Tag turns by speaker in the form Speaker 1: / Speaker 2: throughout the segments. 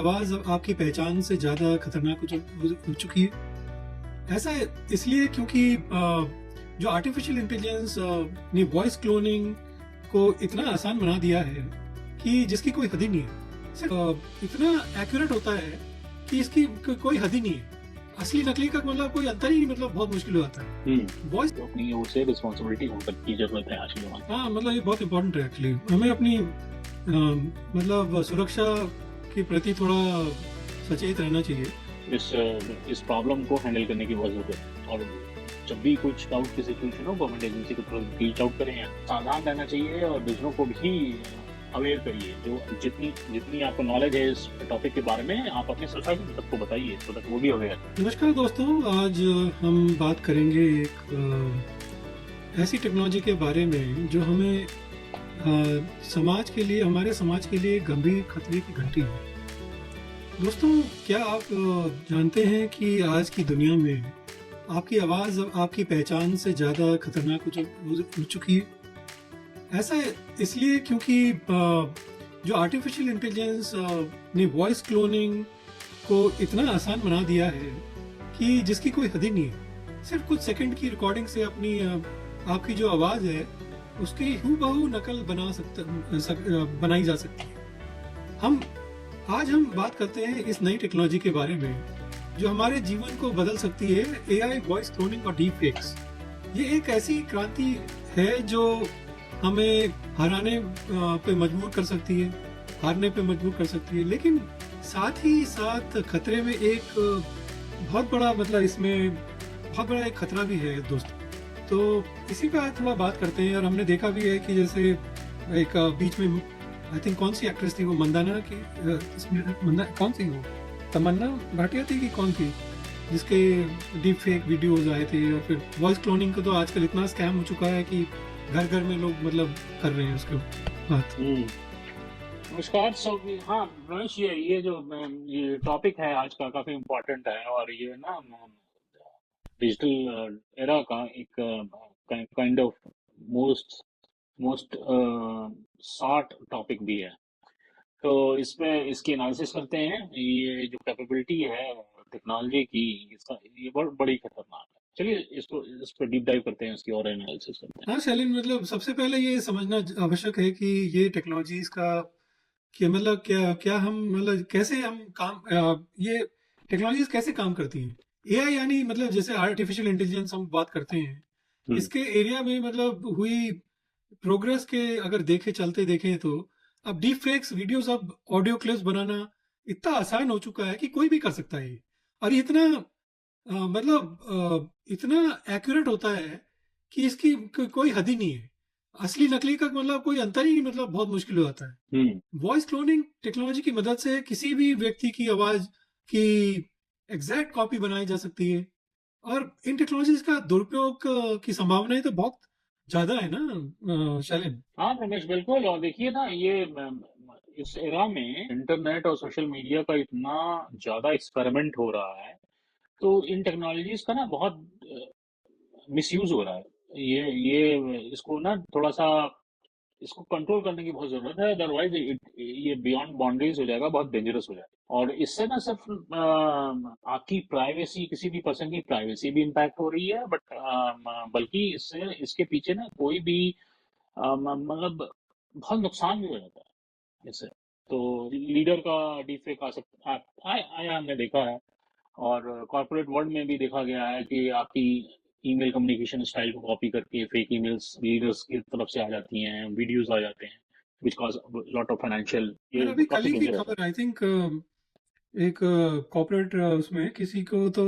Speaker 1: आवाज़ आपकी पहचान से ज़्यादा खतरनाक हो चुकी है। ऐसा इसलिए क्योंकि जो आर्टिफिशियल इंटेलिजेंस ने वॉइस क्लोनिंग को इतना आसान बना दिया है कि जिसकी कोई हद ही नहीं है। सिर्फ इतना एक्यूरेट होता है कि इसकी कोई हद ही नहीं है। असली नकली का मतलब कोई अंतर ही नहीं, मतलब बहुत मुश्किल हो जाता है। वॉइस
Speaker 2: तो अपनी ओर से रिस्पॉन्सिबिलिटी की जरूरत है आज के जमाने में।
Speaker 1: हाँ, मतलब ये बहुत इम्पोर्टेंट है एक्चुअली। हमें अपनी मतलब सुरक्षा के प्रति थोड़ा सचेत रहना चाहिए।
Speaker 2: इस प्रॉब्लम को हैंडल करने की बहुत जरूरत है, और जब भी कुछ डाउट की सिचुएशन हो गवर्नमेंट एजेंसी को तुरंत रीच आउट करें। सावधान रहना चाहिए और दूसरों को भी अवेयर करिए। जो जितनी आपको नॉलेज है इस टॉपिक के बारे में, आप अपने सोसाइटी में सबको बताइए तो वो भी अवेयर।
Speaker 1: नमस्कार दोस्तों, आज हम बात करेंगे एक ऐसी टेक्नोलॉजी के बारे में जो हमें समाज के लिए, हमारे समाज के लिए गंभीर खतरे की घंटी है। दोस्तों, क्या आप जानते हैं कि आज की दुनिया में आपकी आवाज़ आपकी पहचान से ज़्यादा खतरनाक हो चुकी है। ऐसा इसलिए क्योंकि जो आर्टिफिशियल इंटेलिजेंस ने वॉइस क्लोनिंग को इतना आसान बना दिया है कि जिसकी कोई हद ही नहीं है। सिर्फ कुछ सेकंड की रिकॉर्डिंग से अपनी आपकी जो आवाज़ है उसकी हूबहू नकल बनाई जा सकती है। आज हम बात करते हैं इस नई टेक्नोलॉजी के बारे में जो हमारे जीवन को बदल सकती है, एआई वॉइस क्लोनिंग और डीप फेक्स। ये एक ऐसी क्रांति है जो हमें हारने पे मजबूर कर सकती है, हारने पे मजबूर कर सकती है, लेकिन साथ ही साथ खतरे में एक बहुत बड़ा, मतलब इसमें बहुत बड़ा एक खतरा भी है दोस्तों। तो इसी पे आज थोड़ा बात करते हैं। और हमने देखा भी है कि जैसे एक बीच में आई थिंक कौन सी एक्ट्रेस थी वो, मंदाना की, कौन सी वो, तमन्ना भाटिया थी कि कौन थी, जिसके डीप फेक वीडियोज आए थे। और फिर वॉइस क्लोनिंग को तो आजकल इतना स्कैम हो चुका है कि घर घर में लोग मतलब कर रहे हैं उसके बात।
Speaker 2: नमस्कार सब। हाँ रमेश, ये जो ये टॉपिक है आज का काफी इम्पोर्टेंट है, और ये ना डिजिटल एरा का एक kind of most short topic भी है। तो इसमें इसकी एनालिसिस करते हैं। ये जो कैपेबिलिटी है टेक्नोलॉजी की, इसका ये बड़ी खतरनाक है। चलिए इस पर डीप डाइव करते हैं, इसकी और एनालिसिस करते हैं।
Speaker 1: हाँ शैलिन, मतलब सबसे पहले ये समझना आवश्यक है कि ये टेक्नोलॉजीज का कि मतलब क्या क्या हम, मतलब कैसे हम ये टेक्नोलॉजीज कैसे काम करती हैं। एआई यानी मतलब जैसे आर्टिफिशियल इंटेलिजेंस हम बात करते हैं, इसके एरिया में मतलब हुई प्रोग्रेस के अगर चलते देखें तो अब डीप फेक्स वीडियोस, अब ऑडियो क्लिप्स बनाना इतना आसान हो चुका है कि कोई भी कर सकता है। और ये इतना इतना एक्यूरेट होता है कि इसकी कोई हद ही नहीं है। असली नकली का मतलब कोई अंतर ही नहीं, मतलब बहुत मुश्किल हो जाता है। वॉइस क्लोनिंग टेक्नोलॉजी की मदद से किसी भी व्यक्ति की आवाज की एग्जैक्ट कॉपी बनाई जा सकती है। और इन टेक्नोलॉजीज का दुरुपयोग की संभावनाएं तो बहुत ज्यादा है ना शैलेन।
Speaker 2: हाँ रमेश, बिल्कुल। और देखिए ना, ये इस एरा में इंटरनेट और सोशल मीडिया का इतना ज्यादा एक्सपेरिमेंट हो रहा है, तो इन टेक्नोलॉजीज का ना बहुत मिसयूज हो रहा है। ये इसको ना थोड़ा सा इसको कंट्रोल करने की बहुत जरूरत है, अदरवाइज ये बियॉन्ड बाउंड्रीज हो जाएगा, बहुत डेंजरस हो जाएगा। और इससे ना सिर्फ आपकी प्राइवेसी, किसी भी पर्सन की प्राइवेसी भी इम्पैक्ट हो रही है, बट बल्कि इससे इसके पीछे ना कोई भी मतलब बहुत नुकसान भी हो जाता है इससे। तो लीडर का डिफेक्ट आ सकता आया, हमने देखा है। और कॉर्पोरेट वर्ल्ड में भी देखा गया है कि आपकी ईमेल कम्युनिकेशन स्टाइल को कॉपी करके फेक ईमेल्स लीडर्स की तरफ से आ जाती हैं, वीडियोस आ जाते हैं, which cause lot of financial.
Speaker 1: और
Speaker 2: ये
Speaker 1: अभी कल
Speaker 2: काफी
Speaker 1: ही की
Speaker 2: डेंजरस है।
Speaker 1: खबर, आई थिंक एक कॉर्पोरेट उसमें किसी को तो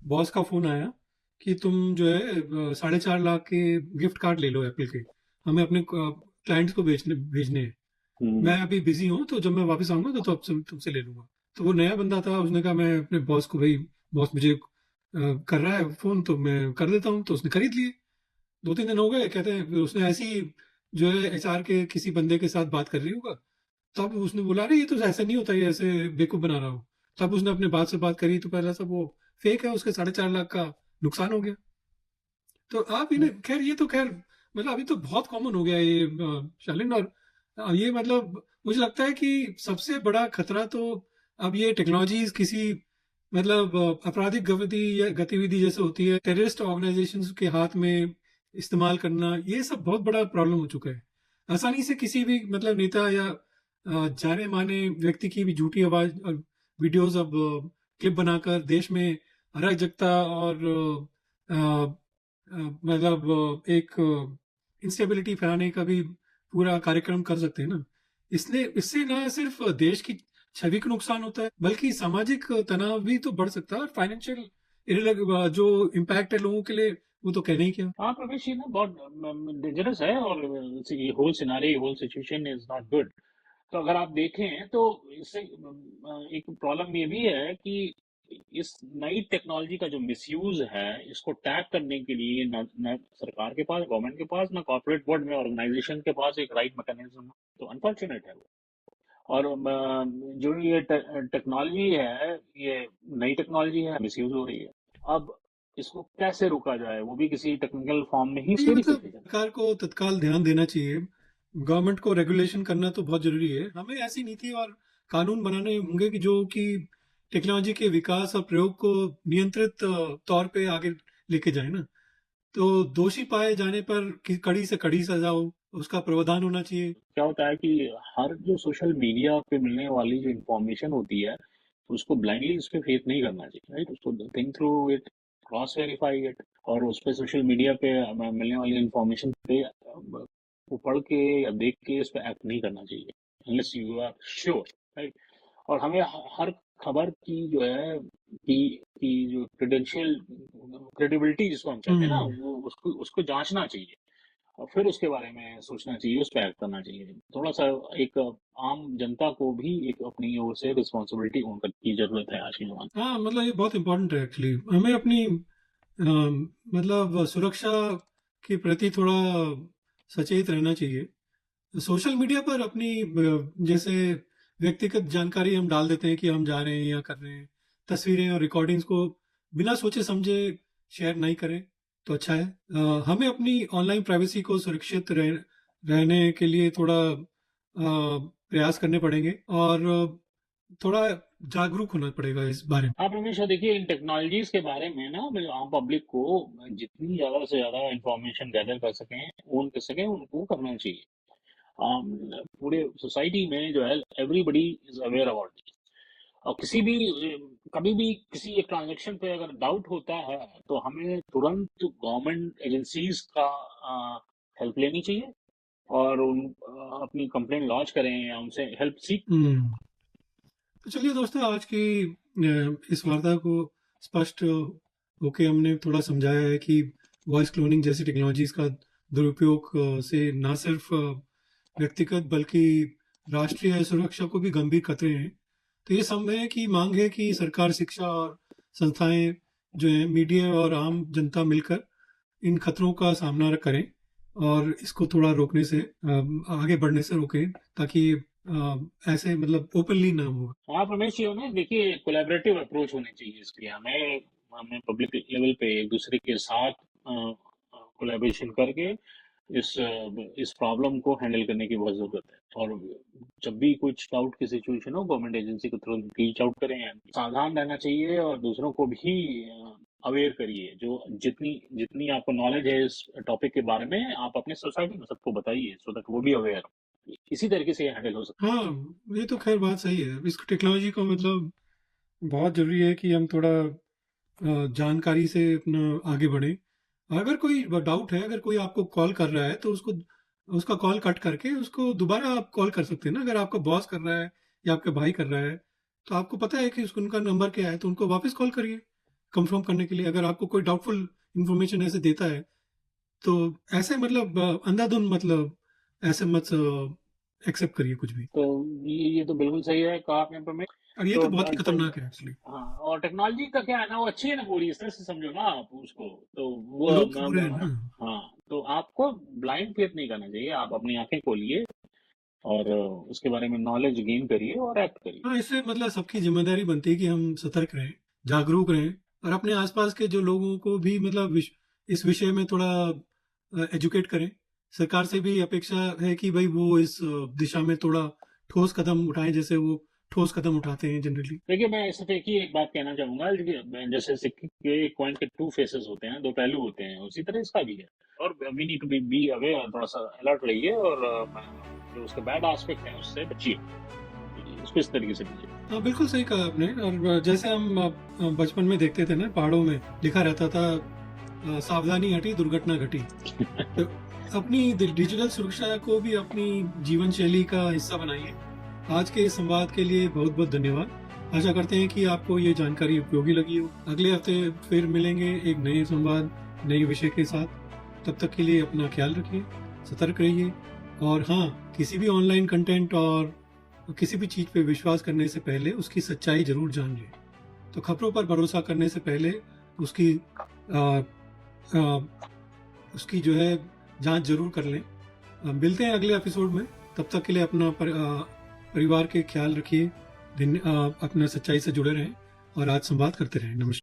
Speaker 1: बॉस का फोन आया कि तुम जो है 4.5 लाख के गिफ्ट कार्ड ले लो एप्पल के, हमें अपने क्लाइंट्स को भेजने हैं। मैं अभी बिजी हूँ, तो जब मैं वापस आऊंगा तो तुमसे ले लूंगा। तो वो नया बंदा था, उसने कहा मैं अपने बॉस को, भाई बॉस मुझे कर रहा है फोन तो मैं कर देता हूँ। तो उसने खरीद लिए। 2-3 दिन हो गए, कहते हैं फिर उसने ऐसी जो है एचआर के किसी बंदे के साथ बात कर रही होगा, तब उसने बोला अरे ये तो ऐसा नहीं होता, ये ऐसे बेवकूफ बना रहा हो। तब उसने अपने बात से बात करी तो पहला सब वो फेक है, उसके 4.5 लाख का नुकसान हो गया। तो आप इन्हें, खैर ये तो खैर मतलब अभी तो बहुत कॉमन हो गया है ये शालिन। और ये मतलब मुझे लगता है कि सबसे बड़ा खतरा तो अब ये टेक्नोलॉजीज किसी मतलब आपराधिक गतिविधि जैसे होती है, टेररिस्ट ऑर्गेनाइजेशंस के हाथ में इस्तेमाल करना, ये सब बहुत बड़ा प्रॉब्लम हो चुका है। आसानी से किसी भी मतलब नेता या जाने माने व्यक्ति की भी झूठी आवाज वीडियोस अब क्लिप बनाकर देश में अराजकता और मतलब एक इंस्टेबिलिटी फैलाने का भी पूरा कार्यक्रम कर सकते हैं ना। इसलिए इससे ना सिर्फ देश की छवि को नुकसान होता है, बल्कि सामाजिक तनाव भी तो बढ़ सकता है, और फाइनेंशियल जो इम्पैक्ट है लोगों के लिए वो तो कहना ही क्या।
Speaker 2: हाँ प्रवेश, ये ना बहुत डेंजरस है, और ये whole scenario, whole situation is not good. तो अगर आप देखें तो इससे एक प्रॉब्लम ये भी है कि इस नई टेक्नोलॉजी का जो मिसयूज है, इसको टैप करने के लिए न सरकार के पास, गवर्नमेंट के पास, ना कॉर्पोरेट वर्ल्ड में ऑर्गेनाइजेशन के पास एक राइट मैकेनिज्म। तो अनफॉर्चुनेट है वो। और जो ये टेक्नोलॉजी है, ये नई टेक्नोलॉजी है, मिसयूज हो रही है। अब इसको कैसे रोका जाए, वो भी किसी टेक्निकल फॉर्म में ही
Speaker 1: ये
Speaker 2: उसके भी
Speaker 1: मतलब
Speaker 2: सोचे जाए।
Speaker 1: सरकार को तत्काल ध्यान देना चाहिए। गवर्नमेंट को रेगुलेशन करना तो बहुत जरूरी है। हमें ऐसी नीति और कानून बनाने होंगे कि जो कि टेक्नोलॉजी के विकास और प्रयोग को नियंत्रित तौर पे आगे लेके जाए ना। तो दोषी पाए जाने पर कड़ी से कड़ी सजा हो, उसका प्रावधान होना चाहिए।
Speaker 2: क्या होता है कि हर जो सोशल मीडिया पे मिलने वाली जो इंफॉर्मेशन होती है, उसको ब्लाइंडली उस पे फेथ नहीं करना चाहिए, राइट? उसको think through it, cross verify it. और उस पे सोशल मीडिया पे मिलने वाली इंफॉर्मेशन पे वो पढ़ के या देख के उस पे एक्ट नहीं करना चाहिए, unless you are sure, right? और हमें हर खबर की जो है की जो क्रेडिबिलिटी जिसको हम कहते हैं ना,
Speaker 1: हम्म।
Speaker 2: वो उसको उसको जांचना चाहिए, और फिर उसके बारे में सोचना चाहिए, उस पर एक्ट करना चाहिए। थोड़ा सा एक आम जनता को भी एक अपनी ओर से रिस्पॉन्सिबिलिटी ओन करने की जरूरत है आज के जमाने
Speaker 1: हाँ मतलब ये बहुत इम्पोर्टेंट है एक्चुअली। हमें अपनी मतलब सुरक्षा के प्रति थोड़ा सचेत रहना चाहिए। सोशल मीडिया पर अपनी जैसे व्यक्तिगत जानकारी हम डाल देते हैं कि हम जा रहे हैं या कर रहे हैं, तस्वीरें और रिकॉर्डिंग्स को बिना सोचे समझे शेयर नहीं करें तो अच्छा है। हमें अपनी ऑनलाइन प्राइवेसी को रहने के लिए थोड़ा प्रयास करने पड़ेंगे, और थोड़ा जागरूक होना पड़ेगा इस बारे में।
Speaker 2: आप हमेशा देखिए, इन टेक्नोलॉजीज के बारे में ना, आम पब्लिक को जितनी ज्यादा से ज्यादा इंफॉर्मेशन गैदर कर सकें, ओन कर सकें, उनको करना चाहिए। पूरे सोसाइटी में जो है, एवरीबडी इज अवेयर अबाउट। और किसी भी कभी भी किसी एक ट्रांजेक्शन पे अगर डाउट होता है, तो हमें तुरंत गवर्नमेंट एजेंसीज का हेल्प लेनी चाहिए, और अपनी कंप्लेंट लॉन्च करें या उनसे हेल्प सीख।
Speaker 1: हम्म। तो चलिए दोस्तों, आज की इस वार्ता को स्पष्ट होके हमने थोड़ा समझाया है कि वॉइस क्लोनिंग जैसी टेक्नोलॉजीज का दुरुपयोग से न सिर्फ व्यक्तिगत बल्कि राष्ट्रीय सुरक्षा को भी गंभीर खतरे हैं। तो ये समय की मांग है कि सरकार, शिक्षा और संस्थाएं जो है, मीडिया और आम जनता मिलकर इन खतरों का सामना करें और इसको थोड़ा रोकने से आगे बढ़ने से रोकें, ताकि ऐसे मतलब ओपनली ना हो।
Speaker 2: हाँ रमेश जी, हमें देखिए कोलैबोरेटिव अप्रोच होनी चाहिए इसके लिए। हमें हमें पब्लिक लेवल पे एक दूसरे के साथ कोलैबोरेशन करके इस प्रॉब्लम को हैंडल करने की बहुत जरूरत है। और जब भी कुछ डाउट की सिचुएशन हो, गवर्नमेंट एजेंसी को तुरंत रीच आउट करें। सावधान रहना चाहिए, और दूसरों को भी अवेयर करिए। जो जितनी जितनी आपको नॉलेज है इस टॉपिक के बारे में, आप अपने सोसाइटी में सबको बताइए, सो दैट वो भी अवेयर हो। इसी तरीके से हैंडल हो सकता
Speaker 1: हाँ, ये तो खैर बात सही है। इसको टेक्नोलॉजी को मतलब बहुत जरूरी है कि हम थोड़ा जानकारी से अपना आगे बढ़े। अगर कोई डाउट है, अगर कोई आपको कॉल कर रहा है तो उसको उसका कॉल कट करके उसको दोबारा आप कॉल कर सकते हैं ना। अगर आपका बॉस कर रहा है या आपका भाई कर रहा है तो आपको पता है कि उनका नंबर क्या है, तो उनको वापस कॉल करिए कंफर्म करने के लिए। अगर आपको कोई डाउटफुल इंफॉर्मेशन ऐसे देता है तो ऐसे मतलब अंधाधुंध मतलब ऐसे मत एक्सेप्ट करिए कुछ भी।
Speaker 2: है। तो ये तो बिल्कुल सही है कहा आपने पर।
Speaker 1: और ये
Speaker 2: तो
Speaker 1: तो बहुत ही खतरनाक है एक्चुअली।
Speaker 2: हाँ, और टेक्नोलॉजी का क्या है ना, वो अच्छी है ना पूरी, इस तरह से समझो ना आप उसको। तो वो
Speaker 1: लोग तो बुरे हैं ना।
Speaker 2: हाँ, तो आपको ब्लाइंड फेथ नहीं करना चाहिए। आप अपनी आंखें खोलिए, और उसके बारे में नॉलेज गेन करिए और एक्ट करिए।
Speaker 1: हाँ, इससे मतलब सबकी जिम्मेदारी बनती है कि हम सतर्क रहें, जागरूक रहें, और अपने आसपास के जो लोगों को भी मतलब इस विषय में थोड़ा एजुकेट करें। सरकार से भी अपेक्षा है कि भाई वो इस दिशा में थोड़ा ठोस कदम उठाएं, जैसे वो ठोस कदम उठाते हैं जनरली।
Speaker 2: देखिए, मैं सिर्फ एक बात कहना चाहूंगा कि जैसे सिक्के के कॉइन के टू फेसेस होते हैं, दो पहलू होते हैं, उसी तरह इसका भी है। और we need to be aware, थोड़ा सा अलर्ट रहिए, और जो उसके बैड एस्पेक्ट हैं उससे बचिए, उसको इस तरीके से लीजिए।
Speaker 1: हाँ, बिल्कुल सही कहा आपने। और जैसे हम बचपन में देखते थे ना, पहाड़ों में लिखा रहता था सावधानी हटी दुर्घटना घटी। तो अपनी डिजिटल सुरक्षा को भी अपनी जीवन शैली का हिस्सा बनाइए। आज के इस संवाद के लिए बहुत बहुत धन्यवाद। आशा करते हैं कि आपको ये जानकारी उपयोगी लगी हो। अगले हफ्ते फिर मिलेंगे एक नए संवाद, नए विषय के साथ। तब तक के लिए अपना ख्याल रखिए, सतर्क रहिए। और हाँ, किसी भी ऑनलाइन कंटेंट और किसी भी चीज़ पे विश्वास करने से पहले उसकी सच्चाई जरूर जान लें। तो खबरों पर भरोसा करने से पहले उसकी आ, आ, उसकी जो है जांच जरूर कर लें। मिलते हैं अगले एपिसोड में। तब तक के लिए अपना परिवार के ख्याल रखिए, अपना सच्चाई से जुड़े रहें और आज संवाद करते रहें। नमस्कार।